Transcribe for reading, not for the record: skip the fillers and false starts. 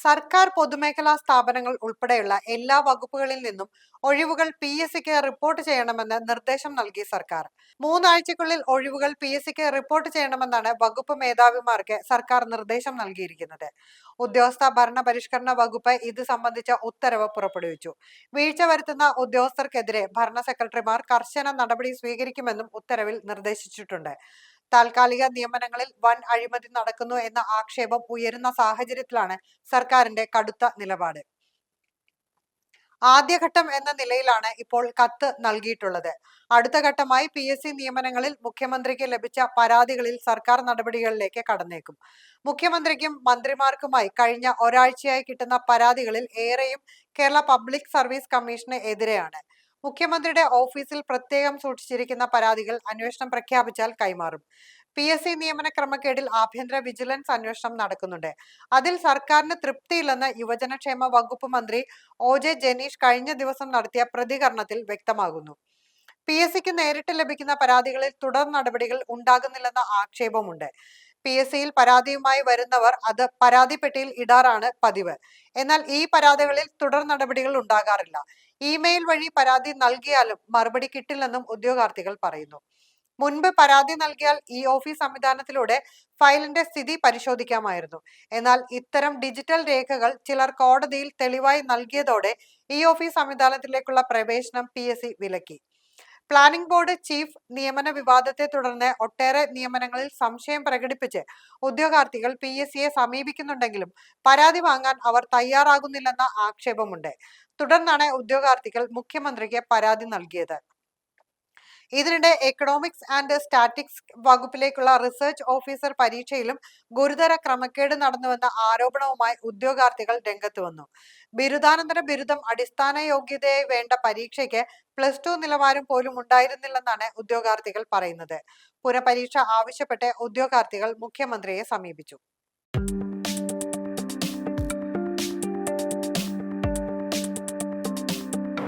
സർക്കാർ പൊതുമേഖലാ സ്ഥാപനങ്ങൾ ഉൾപ്പെടെയുള്ള എല്ലാ വകുപ്പുകളിൽ നിന്നും ഒഴിവുകൾ PSCക്ക് റിപ്പോർട്ട് ചെയ്യണമെന്ന് നിർദ്ദേശം നൽകി സർക്കാർ. 3 ആഴ്ചയ്ക്കുള്ളിൽ ഒഴിവുകൾ PSCക്ക് റിപ്പോർട്ട് ചെയ്യണമെന്നാണ് വകുപ്പ് മേധാവിമാർക്ക് സർക്കാർ നിർദ്ദേശം നൽകിയിരിക്കുന്നത്. ഉദ്യോഗസ്ഥ ഭരണ പരിഷ്കരണ വകുപ്പ് ഇത് സംബന്ധിച്ച ഉത്തരവ് പുറപ്പെടുവിച്ചു. വീഴ്ച വരുത്തുന്ന ഉദ്യോഗസ്ഥർക്കെതിരെ ഭരണ സെക്രട്ടറിമാർ കർശന നടപടി സ്വീകരിക്കുമെന്നും ഉത്തരവിൽ നിർദ്ദേശിച്ചിട്ടുണ്ട്. താൽക്കാലിക നിയമനങ്ങളിൽ വൻ അഴിമതി നടക്കുന്നു എന്ന ആക്ഷേപം ഉയരുന്ന സാഹചര്യത്തിലാണ് സർക്കാരിന്റെ കടുത്ത നിലപാട്. ആദ്യഘട്ടം എന്ന നിലയിലാണ് ഇപ്പോൾ കത്ത് നൽകിയിട്ടുള്ളത്. അടുത്ത ഘട്ടമായി PSC നിയമനങ്ങളിൽ മുഖ്യമന്ത്രിക്ക് ലഭിച്ച പരാതികളിൽ സർക്കാർ നടപടികളിലേക്ക് കടന്നേക്കും. മുഖ്യമന്ത്രിക്കും മന്ത്രിമാർക്കുമായി കഴിഞ്ഞ ഒരാഴ്ചയായി കിട്ടുന്ന പരാതികളിൽ ഏറെയും കേരള പബ്ലിക് സർവീസ് കമ്മീഷന് എതിരെയാണ്. മുഖ്യമന്ത്രിയുടെ ഓഫീസിൽ പ്രത്യേകം സൂക്ഷിച്ചിരിക്കുന്ന പരാതികൾ അന്വേഷണം പ്രഖ്യാപിച്ചാൽ കൈമാറും. PSC നിയമന ക്രമക്കേടിൽ ആഭ്യന്തര വിജിലൻസ് അന്വേഷണം നടക്കുന്നുണ്ട്. അതിൽ സർക്കാരിന് തൃപ്തിയില്ലെന്ന് യുവജനക്ഷേമ വകുപ്പ് മന്ത്രി OJ ജനീഷ് കഴിഞ്ഞ ദിവസം നടത്തിയ പ്രതികരണത്തിൽ വ്യക്തമാകുന്നു. PSCക്ക് നേരിട്ട് ലഭിക്കുന്ന പരാതികളിൽ തുടർ നടപടികൾ ഉണ്ടാകുന്നില്ലെന്ന ആക്ഷേപമുണ്ട്. PSCയിൽ പരാതിയുമായി വരുന്നവർ അത് പരാതിപ്പെട്ടിയിൽ ഇടാറാണ് പതിവ്. എന്നാൽ ഈ പരാതികളിൽ തുടർ നടപടികൾ ഉണ്ടാകാറില്ല. ഇമെയിൽ വഴി പരാതി നൽകിയാലും മറുപടി കിട്ടില്ലെന്നും ഉദ്യോഗാർത്ഥികൾ പറയുന്നു. മുൻപ് പരാതി നൽകിയാൽ ഓഫീസ് സംവിധാനത്തിലൂടെ ഫയലിന്റെ സ്ഥിതി പരിശോധിക്കാമായിരുന്നു. എന്നാൽ ഇത്തരം ഡിജിറ്റൽ രേഖകൾ ചിലർ കോടതിയിൽ തെളിവായി നൽകിയതോടെ ഓഫീസ് സംവിധാനത്തിലേക്കുള്ള പ്രവേശനം PSC വിലക്കി. പ്ലാനിംഗ് ബോർഡ് ചീഫ് നിയമന വിവാദത്തെ തുടർന്ന് ഒട്ടേറെ നിയമനങ്ങളിൽ സംശയം പ്രകടിപ്പിച്ച് ഉദ്യോഗാർത്ഥികൾ PSCയെ സമീപിക്കുന്നുണ്ടെങ്കിലും പരാതി വാങ്ങാൻ അവർ തയ്യാറാകുന്നില്ലെന്ന ആക്ഷേപമുണ്ട്. തുടർന്നാണ് ഉദ്യോഗാർത്ഥികൾ മുഖ്യമന്ത്രിക്ക് പരാതി നൽകിയത്. ഇതിനിടെ എക്കണോമിക്സ് ആൻഡ് സ്റ്റാറ്റിക്സ് വകുപ്പിലേക്കുള്ള റിസർച്ച് ഓഫീസർ പരീക്ഷയിലും ഗുരുതര ക്രമക്കേട് നടന്നുവെന്ന ആരോപണവുമായി ഉദ്യോഗാർത്ഥികൾ രംഗത്ത് വന്നു. ബിരുദാനന്തര ബിരുദം അടിസ്ഥാന യോഗ്യതയായി വേണ്ട പരീക്ഷയ്ക്ക് +2 നിലവാരം പോലും ഉണ്ടായിരുന്നില്ലെന്നാണ് ഉദ്യോഗാർത്ഥികൾ പറയുന്നത്. പുനഃപരീക്ഷ ആവശ്യപ്പെട്ട് ഉദ്യോഗാർത്ഥികൾ മുഖ്യമന്ത്രിയെ സമീപിച്ചു.